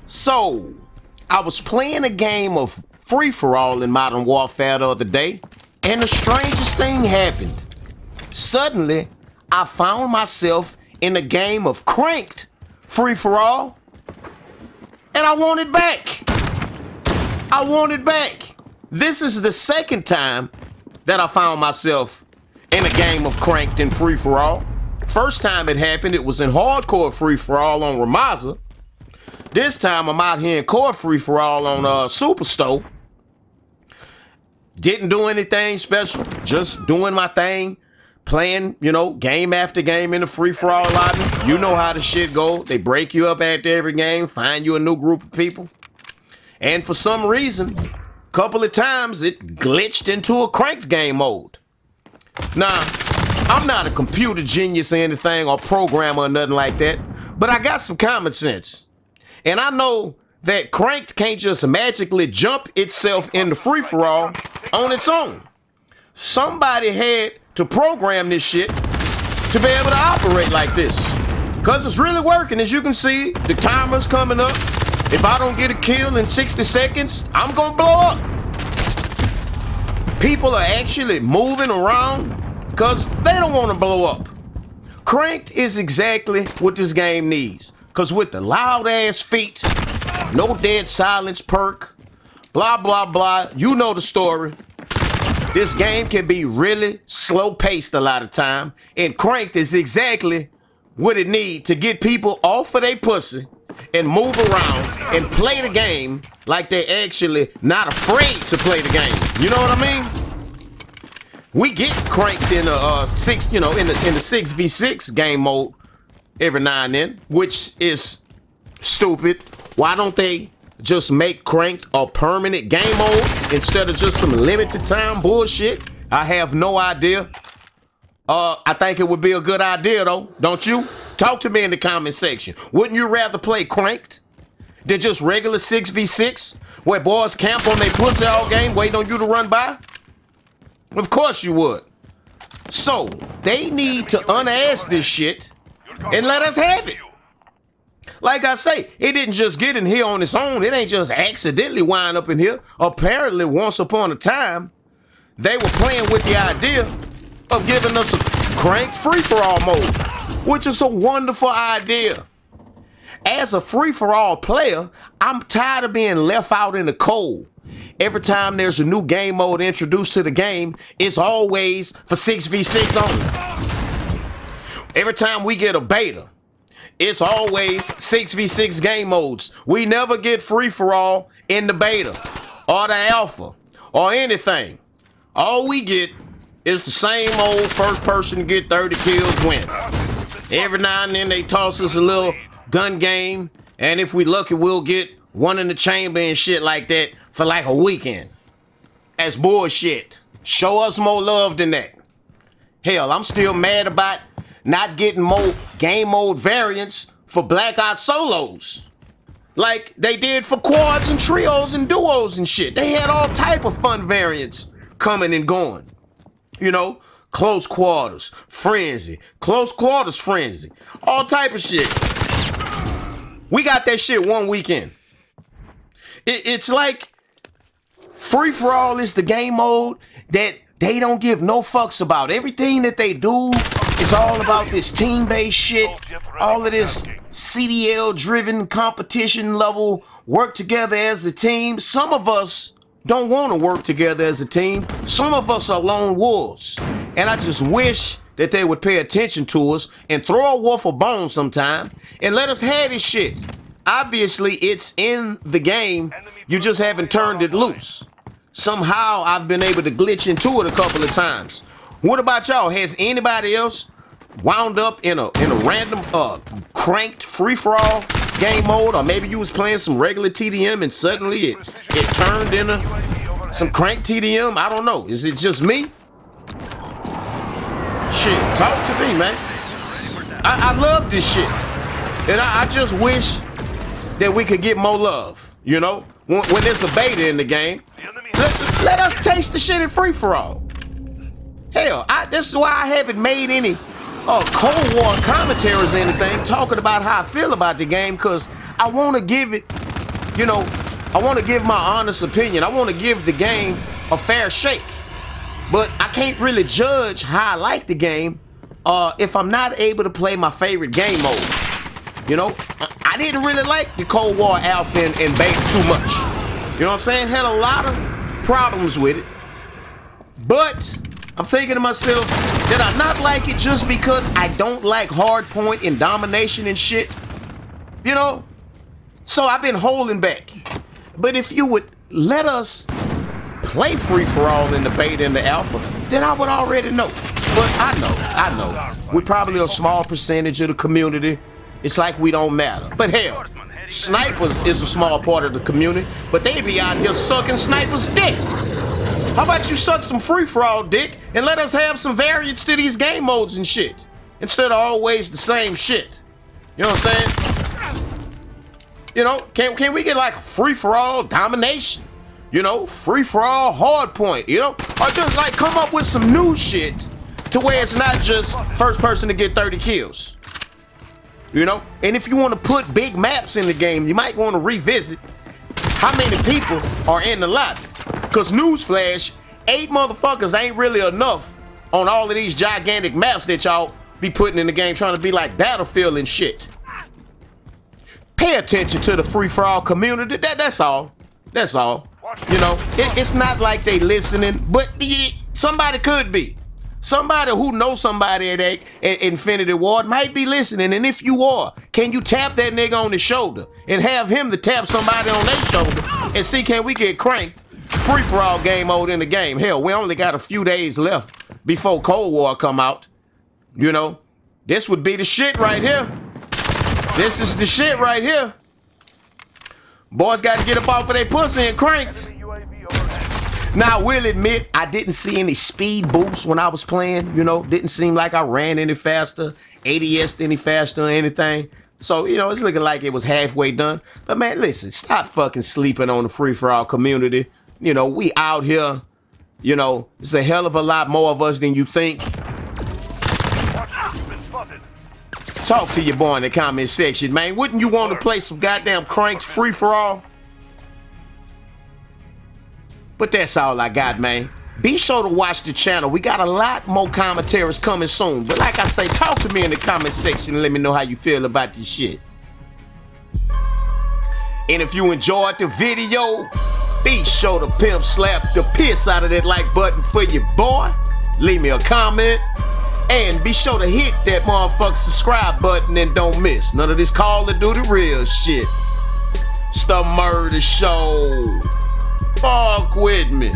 So, I was playing a game of free-for-all in Modern Warfare the other day, and the strangest thing happened. Suddenly, I found myself in a game of cranked free-for-all, and I want it back. I want it back. This is the second time that I found myself in a game of cranked and free-for-all. First time it happened, it was in hardcore free-for-all on Ramaza. This time I'm out here in core free-for-all on Superstore. Didn't do anything special, just doing my thing, playing, you know, game after game in the free-for-all lobby. You know how the shit go. They break you up after every game, find you a new group of people. And for some reason, a couple of times it glitched into a cranked game mode. Now, I'm not a computer genius or anything, or programmer or nothing like that, but I got some common sense. And I know that cranked can't just magically jump itself into free-for-all on its own. Somebody had to program this shit to be able to operate like this. Because it's really working. As you can see, the timer's coming up. If I don't get a kill in 60 seconds, I'm gonna blow up. People are actually moving around because they don't want to blow up. Cranked is exactly what this game needs. Because with the loud ass feet, no dead silence perk, blah, blah, blah, you know the story. This game can be really slow paced a lot of time. And cranked is exactly what it needs to get people off of their pussy and move around and play the game like they're actually not afraid to play the game. You know what I mean? We get cranked in a in the 6v6 game mode every now and then, which is stupid. Why don't they just make cranked a permanent game mode instead of just some limited time bullshit? I have no idea. I think it would be a good idea though, don't you? Talk to me in the comment section. Wouldn't you rather play cranked than just regular 6v6 where boys camp on their pussy all game waiting on you to run by? Of course you would. So, they need to unass this shit and let us have it. Like I say, it didn't just get in here on its own. It ain't just accidentally wind up in here. Apparently, once upon a time, they were playing with the idea of giving us a cranked free-for-all mode, which is a wonderful idea. As a free-for-all player, I'm tired of being left out in the cold. Every time there's a new game mode introduced to the game, it's always for 6v6 only. Every time we get a beta, it's always 6v6 game modes. We never get free-for-all in the beta or the alpha or anything. All we get is the same old first person to get 30 kills win. Every now and then they toss us a little gun game, and if we lucky, we'll get one in the chamber and shit like that for like a weekend. That's bullshit. Show us more love than that. Hell, I'm still mad about not getting more game mode variants for Blackout solos. Like they did for quads and trios and duos and shit. They had all type of fun variants coming and going. You know, close quarters, frenzy, close quarters frenzy, all type of shit. We got that shit one weekend. It's like free-for-all is the game mode that they don't give no fucks about. Everything that they do is all about this team-based shit, all of this CDL-driven competition level, work together as a team. Some of us don't want to work together as a team. Some of us are lone wolves. And I just wish that they would pay attention to us and throw a wolf a bone sometime and let us have this shit. Obviously, it's in the game. You just haven't turned it loose. Somehow, I've been able to glitch into it a couple of times. What about y'all? Has anybody else wound up in a random cranked free-for-all game mode? Or maybe you was playing some regular TDM and suddenly it turned into some cranked TDM? I don't know. Is it just me? Shit, talk to me, man. I love this shit. And I just wish that we could get more love, you know? When there's a beta in the game, let us taste the shit in free-for-all. Hell, this is why I haven't made any Cold War commentaries or anything talking about how I feel about the game, because I want to give it you know, I want to give my honest opinion. I want to give the game a fair shake. But I can't really judge how I like the game if I'm not able to play my favorite game mode. You know, I didn't really like the Cold War Alpha and Beta too much. You know what I'm saying? Had a lot of problems with it. But I'm thinking to myself, did I not like it just because I don't like hardpoint and domination and shit? You know? So I've been holding back. But if you would let us play free-for-all in the beta and the alpha, then I would already know. But I know. We're probably a small percentage of the community. It's like we don't matter. But hell, snipers is a small part of the community, but they be out here sucking snipers' dick. How about you suck some free-for-all dick and let us have some variants to these game modes and shit, instead of always the same shit. You know what I'm saying? You know, can we get like a free-for-all domination? You know, free-for-all hardpoint, you know? Or just like come up with some new shit to where it's not just first person to get 30 kills. You know? And if you want to put big maps in the game, you might want to revisit how many people are in the lobby. Because newsflash, 8 motherfuckers ain't really enough on all of these gigantic maps that y'all be putting in the game trying to be like Battlefield and shit. Pay attention to the free-for-all community. That's all. That's all. You know, it's not like they listening, but somebody could be. Somebody who knows somebody at Infinity Ward might be listening, and if you are, can you tap that nigga on the shoulder and have him to tap somebody on their shoulder and see can we get cranked free-for-all game mode in the game? Hell, we only got a few days left before Cold War come out. You know, this would be the shit right here. This is the shit right here. Boys got to get up off of their pussy and cranked. Now, I will admit, I didn't see any speed boosts when I was playing, you know. Didn't seem like I ran any faster, ADS'd any faster or anything. So, you know, it's looking like it was halfway done. But, man, listen, stop fucking sleeping on the free-for-all community. You know, we out here, you know, it's a hell of a lot more of us than you think. Talk to your boy in the comment section, man. Wouldn't you want to play some goddamn cranks free-for-all? But that's all I got, man. Be sure to watch the channel. We got a lot more commentaries coming soon. But like I say, talk to me in the comment section and let me know how you feel about this shit. And if you enjoyed the video, be sure to pimp slap the piss out of that like button for your boy. Leave me a comment. And be sure to hit that motherfucking subscribe button and don't miss none of this Call of Duty real shit. It's the Murder Show. Fuck with me.